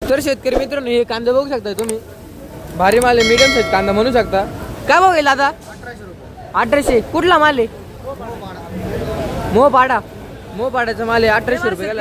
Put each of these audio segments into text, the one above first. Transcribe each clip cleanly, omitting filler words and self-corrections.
तर शेतकरी मित्रांनो हे कांदा बघू शकता तुम्ही, भारी माल आहे, मीडियम साईज कांदा म्हणू शकता। काय भाव गेला आता? 1800। कुठला माल आहे? मोपाडाचा माल आहे, 1800 रुपये।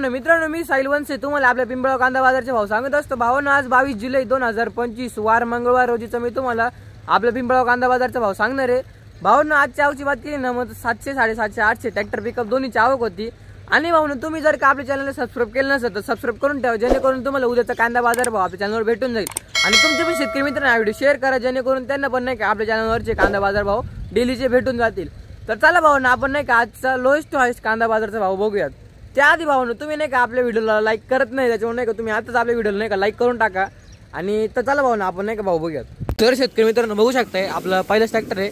मित्रांनो मी साहिल वंसे तुम्हाला आपल्या पिंपळगाव कांदा बाजारचे भाव सांगत असतो। भावांनो आज 22 जुलै 2025 वार मंगळवार रोजीचा मी तुम्हाला आपल्या पिंपळगाव कांदा बाजारचा भाव सांगणार आहे। भावांनो आजच्या आवची बात केली ना मग 700, 750, 800 ट्रॅक्टर पिकअप दोन्हीची आवक होती। आणि भावांनो तुम्ही जर का आपल्या चॅनलला सबस्क्राईब केलं नसेल तर सबस्क्राईब करून ठेवा, जेणेकरून तुम्हाला उद्याचा कांदा बाजार भाव आपल्या चॅनलवर भेटून जाईल। आणि तुमचे पण शेतकरी मित्रांना हा व्हिडिओ शेअर करा, जेणेकरून त्यांना पण नाही का आपल्या चॅनलवरचे कांदा बाजार भाव डेलीचे भेटून जातील। तर चला भावांनो आपण नाही का आजचा लोएस्ट टू हायस्ट कांदा बाजारचा भाव बघूयात। त्याआधी भावांनो तुम्ही नाही का आपल्या व्हिडिओला लाईक करत नाही, त्याच्यामुळे नाही का तुम्ही आताच आपल्या व्हिडिओला नाही का लाईक करून टाका। आणि तर चला भावांनो आपण नाही का भाव बघूयात। तर शेतकरी मित्रांनो बघू शकताय आपला पहिलाच ट्रॅक्टर आहे,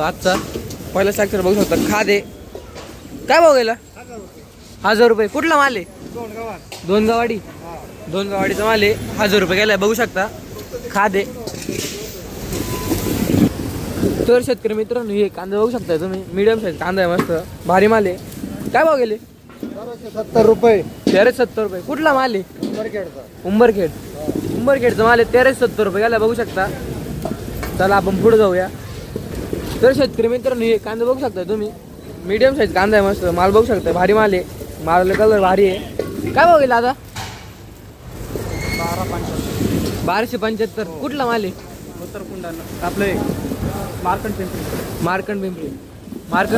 आजचा पहिलाच ट्रॅक्टर बघू शकता, खाद आहे। काय भाव गेला? 1000 रुपये। कुठला माल आहे? दोन गावाडीचा माल आहे, 1000 रुपये गेलाय बघू शकता, खाद आहे। तर शेतकरी मित्रांनो हे कांदा बघू शकता तुम्ही, मीडियम साईज कांदा आहे, मस्त भारी माल आहे। काय भाव गेले? 70 रुपये। 1370 रुपये। कुठला माल आहे? उंबरखेडचा माल आहे, 1370 रुपये गेला बघू शकता। चला आपण पुढे जाऊया। तर शेतकरी मित्रांनो हे कांदा बघू शकता तुम्ही, मीडियम साईज कांदा आहे, मस्त माल बघू शकता, भारी माल आहे, माल कलर भारी आहे। काय भाव गेला आता? 1275। कुठला माल आहे? उत्तरकुंडाला आपले मार्कंड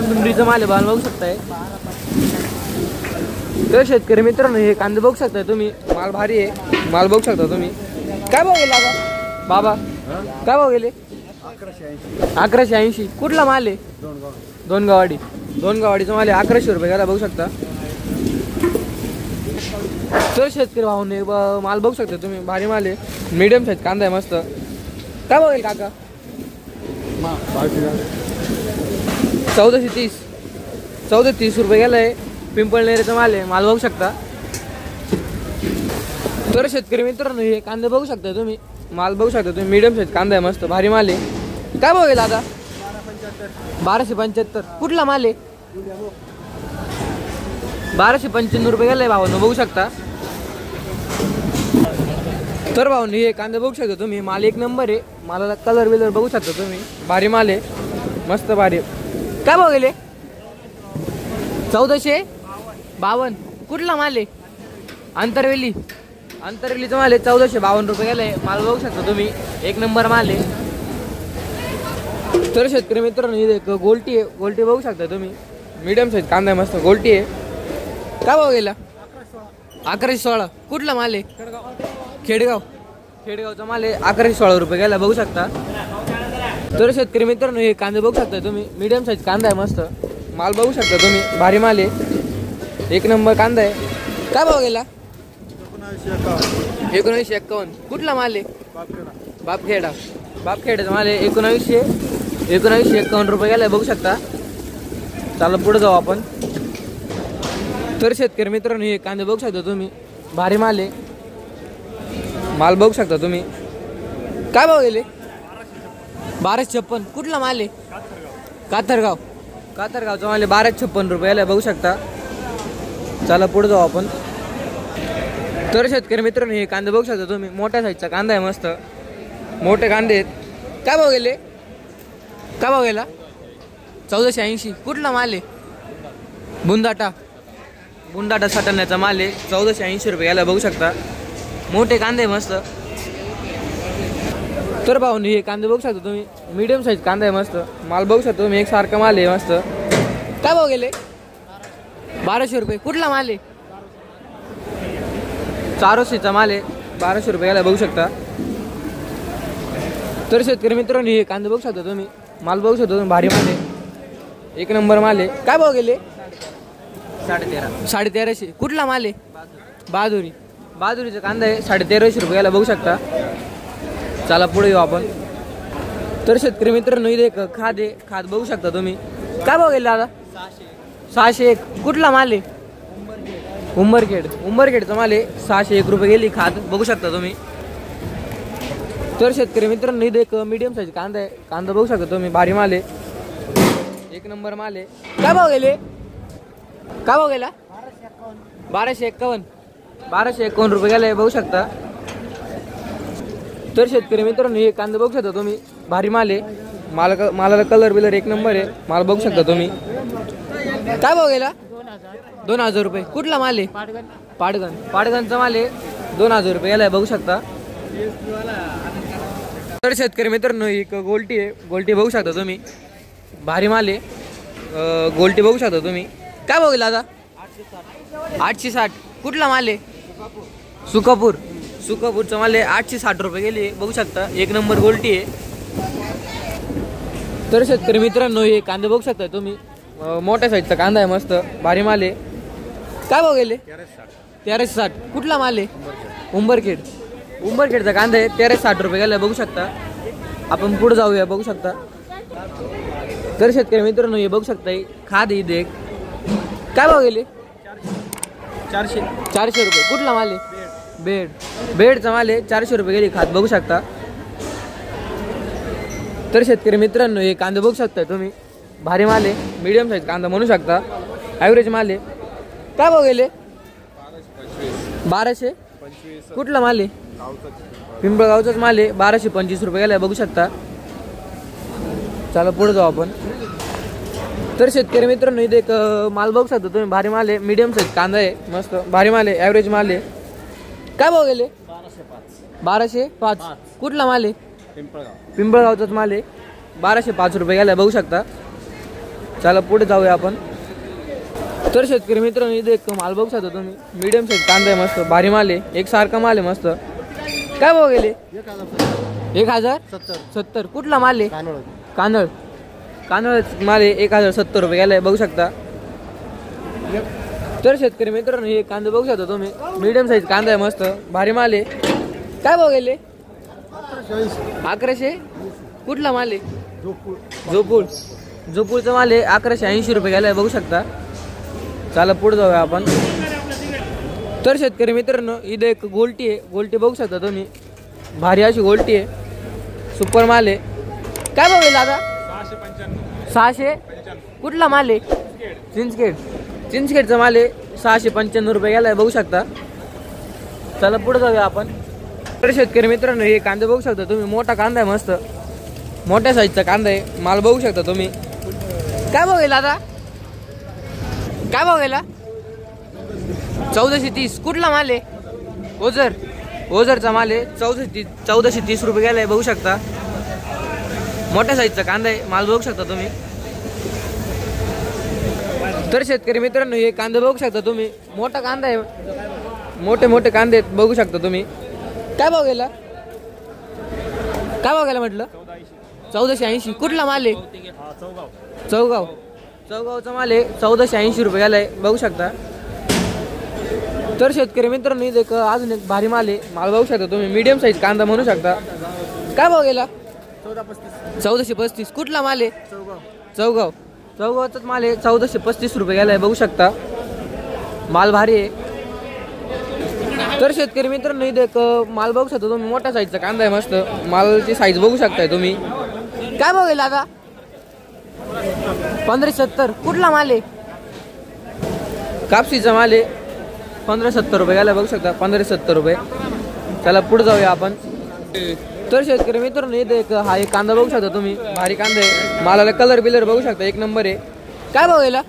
पिंपरीचा माल आहे, माल बघू शकताय। तर शेतकरी मित्रांनो हे कांदे बघू शकताय तुम्ही, माल भारी आहे, माल बघू शकता तुम्ही। काय भाव गेला आता बाबा? काय भाव गेले? 1180। कुठला माल आहे? दोन गावाडीचा माल आहे, 1100 रुपये गेला बघू शकता। तर शेतकरी भावाने माल बघू शकता तुम्ही, भारी माल आहे, मीडियम साईज कांदा आहे, मस्त। काय भाव गेल काका? 1430 रुपये गेलाय, पिंपळनेरचा माल आहे, माल बघू शकता। तर शेतकरी मित्रांनो हे कांदे बघू शकता तुम्ही, माल बघू शकता तुम्ही, मीडियम साईज कांदा आहे, मस्त भारी माल आहे। काय भाव गेला आता? 1275। कुठला माल आहे? 1295 रुपये गेलाय भावांनो बघू शकता। तर भावांनो हे कांदे बघू शकता तुम्ही, माल एक नंबर आहे, मालाला कलर बिलर बघू शकता तुम्ही, भारी माल आहे, मस्त भारी। काय भाव गेले? 1452। कुठला माल आहे? अंतरवेलीचा माल आहे, 1452 रुपये गेलाय, माल बघू शकता तुम्ही, एक नंबर माल आहे। तर शेतकरी मित्रांनो ही एक गोल्टी आहे, गोल्टी बघू शकता तुम्ही, मीडियम साईज कांदा आहे, मस्त गोल्टी आहे। काय भाव गेला? 1116। कुठला माल आहे? खेडगावचा माल आहे, 1116 रुपये गेला बघू शकता। तर शेतकरी मित्रांनो हे कांदे बघू शकता तुम्ही, मीडियम साईज कांदा आहे, मस्त माल बघू शकता तुम्ही, भारी माल आहे, एक नंबर कांदा आहे। काय भाव गेला? 1951। कुठला माल आहे? बापखेडाचा माल आहे, 1951 रुपये गेलाय बघू शकता। चला पुढे जाऊ आपण। तर शेतकरी मित्रांनो हे कांदे बघू शकता तुम्ही, भारी माल आहे, माल बघू शकता तुम्ही। काय भाव गेले? 1256। कुठला माल आहे? कातरगावचा माल आहे, 1256 रुपये गेलाय बघू शकता। चला पुढे जाऊ आपण। तर शेतकरी मित्रांनो हे कांदे बघू शकता तुम्ही, मोठ्या साईजचा कांदा आहे, मस्त मोठे कांदे आहेत। काय भाव गेले? 1480। कुठला माल आहे? बुंदाटा साठवण्याचा माल आहे, 1480 रुपये गेला बघू शकता, मोठे कांदे मस्त। तर भावांनो हे कांदे बघू शकता तुम्ही, मीडियम साईज कांदा आहे, मस्त माल बघू शकता तुम्ही, एक सारखा माल आहे, मस्त। काय भाव गेले? 1200 रुपये। कुठला माल आहे? चारोशीचा माल आहे, 1200 रुपये गेला बघू शकता। तर शेतकरी मित्रांनो हे कांदे बघू शकता तुम्ही, माल बघू शकता तुम्ही, भारी माल आहे, एक नंबर माल आहे। काय भाव गेले? 1350। कुठला माल आहे? बहादुरीचा कांदा आहे, 1350 रुपये गेला बघू शकता। चला पुढे येऊ आपण। तर शेतकरी मित्रांनो इथे एक खाद आहे, खाद बघू शकता तुम्ही। काय भाव गेले दादा? 601। कुठला माल आहे? उंबरखेडचा माल आहे, 601 रुपये गेली खाद बघू शकता तुम्ही। तर शेतकरी मित्रांनो इथे एक मीडियम साईज कांदा आहे, कांदा बघू शकता तुम्ही, भारी माल आहे, एक नंबर माल आहे। काय भाव गेले? काय भाव गेला? 1251। 1251 रुपये गेलाय बघू शकता. तर शेतकरी मित्रांनो हे कांदे बघू शकता तुम्ही, भारी माल आहे. मालाला कलर बिलर एक नंबर आहे. माल बघू शकता तुम्ही. काय भाव गेला? 2000 रुपये. कुठला माल आहे? पाडगणचा माल आहे. 2000 रुपये गेलाय बघू शकता. तर शेतकरी मित्रांनो एक गोल्टी आहे. गोल्टी बघू शकता तुम्ही, भारी माल आहे. गोल्टी बघू शकता तुम्ही. काय भाव गेला आता? 860. कुठला माल आहे? सुकापूरचा माल आहे. 860 रुपये गेले बघू शकता. एक नंबर गोल्टी आहे. तर शेतकरी मित्रांनो हे कांदे बघू शकता तुम्ही, मोठ्या साईजचा कांदा आहे, मस्त भारी माल आहे. काय भाव गेले? 1360. कुठला माल आहे? उंबरखेडचा कांदा आहे. 1360 रुपये गेला बघू शकता. आपण पुढे जाऊया बघू शकता. तर शेतकरी मित्रांनो हे बघू शकता खाद ही देख. काय भाव गेले? 400 रुपये. कुठला माल आहे? बेडचा माल आहे. 400 रुपये गेली खाद बघू शकता. तर शेतकरी मित्रांनो हे कांदे बघू शकता तुम्ही, भारी माल आहे. मीडियम साईज कांदा म्हणू शकता. ॲव्हरेज माल आहे. काय भाव गेले? 1200. कुठला माल आहे? पिंपळगावचाच माल आहे. 1225 रुपये गेलाय बघू शकता. चला पुढे जाऊ आपण. तर शेतकरी मित्रांनो इथे एक माल बघू शकता तुम्ही, भारी माल आहे. मीडियम साईज कांदा आहे, मस्त भारी माल आहे. ॲव्हरेज माल आहे. काय भाव गेले? 1205. कुठला माल आहे? पिंपळगावचाच माल आहे. 1205 रुपये गेलाय बघू शकता. चला पुढे जाऊया आपण. तर शेतकरी मित्रांनो इथे एक माल बघू शकता तुम्ही, मीडियम साईज कांदा आहे, मस्त भारी माल आहे. एक सारखा माल आहे मस्त. काय भाव गेले? 1070. कुठला माल आहे? कानळ माल आहे. 1070 रुपये गेलाय बघू शकता. तर शेतकरी मित्रांनो हे कांदे बघू शकता तुम्ही, मीडियम साईज कांदा आहे, मस्त भारी माल आहे. काय भाव गेले? 1100. कुठला माल आहे? जोपूरचा माल आहे. 1180 रुपये गेलाय बघू शकता. चला पुढे जाऊया आपण. तर शेतकरी मित्रांनो इथे एक गोल्टी आहे. गोल्टी बघू शकता तुम्ही, भारी अशी गोल्टी आहे. सुपर माल आहे. काय भाव गेला आता? 600. कुठला माल आहे? चिंचखेडचा माल आहे. 695 रुपये गेलाय बघू शकता. चला पुढे जाऊया आपण. तर शेतकरी मित्रांनो हे कांदे बघू शकता तुम्ही, मोठा कांदा आहे, मस्त मोठ्या साईजचा कांदा आहे. माल बघू शकता तुम्ही. काय भाव गेला आता? काय भाव गेला? 1430. कुठला माल आहे? ओझरचा माल आहे. 1430 रुपये गेलाय बघू शकता. मोठ्या साईजचा कांदा आहे. माल बघू शकता तुम्ही. तर शेतकरी मित्रांनो हे कांदे बघू शकता तुम्ही, मोठा कांदा आहे, मोठे कांदे आहेत बघू शकता तुम्ही. काय भाव गेला? म्हटलं? 1480. कुठला माल आहे? चौगावचा माल आहे. 1480 रुपये गेलाय बघू शकता. तर शेतकरी मित्रांनो इथे एक अजून एक भारी माल आहे. माल बघू शकता तुम्ही, मीडियम साईज कांदा म्हणू शकता. काय भाव गेला? 1435. कुठला माल आहे? चौगावचाच माल आहे. 1435 रुपये गेलाय बघू शकता. माल भारी आहे. तर शेतकरी मित्रांनो इथे एक माल बघू शकता तुम्ही, मोठ्या साईजचा कांदा आहे, मस्त मालाची साईज बघू शकताय तुम्ही. काय भाव गेला आता? 1570. कुठला माल आहे? कापसीचा माल आहे. 1570 रुपये गेला बघू शकता. 1570 रुपये. चला पुढे जाऊया आपण. तर शेतकरी मित्रांनो इथे एक कांदा बघू शकता तुम्ही, भारी कांदा आहे. मालाला कलर बिलर बघू शकता एक नंबर आहे. काय भाव गेला?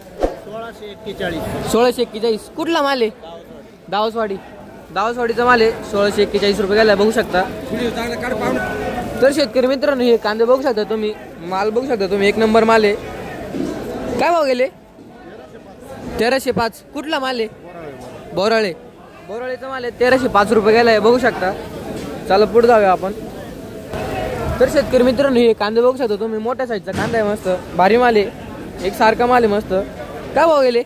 1641. कुठला माल आहे? दावसवाडीचा माल आहे. 1641 रुपये गेला बघू शकता. तर शेतकरी मित्रांनो हे कांदे बघू शकता तुम्ही, माल बघू शकता तुम्ही, एक नंबर माल आहे. काय भाव गेले? 1305. कुठला माल आहे? बोराळेचा माल आहे. 1305 रुपये गेलाय बघू शकता. चला पुढे जाऊया आपण. तर शेतकरी मित्रांनो हे कांदे बघू शकता तुम्ही, मोठ्या साईजचा कांदा आहे, मस्त भारी माल आहे. एक सारखा माल आहे मस्त. काय भाव गेले?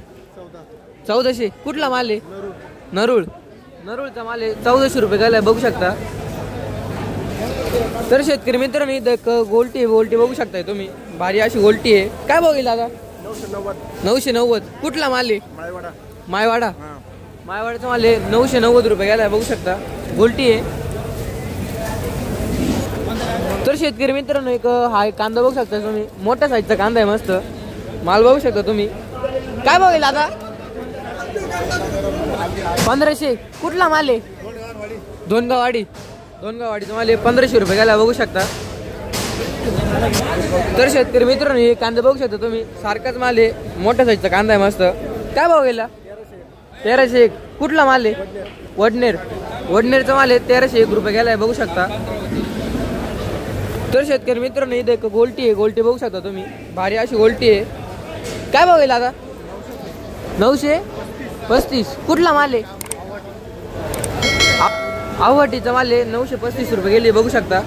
1400. कुठला माल आहे? नरूळचा माल आहे. 1400 रुपये गेलाय बघू शकता. तर शेतकरी मित्रांनो इथं एक गोल्टी बघू शकताय तुम्ही, भारी अशी गोल्टी आहे. काय भाव गेला आता? 990. कुठला माल आहे? मायवाडाचा माल आहे. 990 रुपये गेलाय बघू शकता. गोल्टी आहे. तर शेतकरी मित्रांनो एक कांदा बघू शकता तुम्ही, मोठ्या साईजचा कांदा आहे, मस्त माल बघू शकता तुम्ही. काय भाव गेला आता? 1500. कुठला माल आहे? दोनगाववाडीचा माल आहे. 1500 रुपये गेला बघू शकता. तर शेतकरी मित्रांनो हे कांदा बघू शकता तुम्ही, सारखाच माल आहे, मोठ्या साईजचा कांदा आहे मस्त. काय भाव गेला? 1301. कुठला माल आहे? वडनेरचा माल आहे. 1301 रुपये गेलाय बघू शकता. तर शेतकरी मित्रांनो इथे एक गोल्टी आहे, गोल्टी बघू शकता तुम्ही, भारी अशी गोल्टी आहे. काय भाव गेला आता? 935. कुठला माल आहे? आवटीचा माल आहे. 935 रुपये गेले बघू शकता.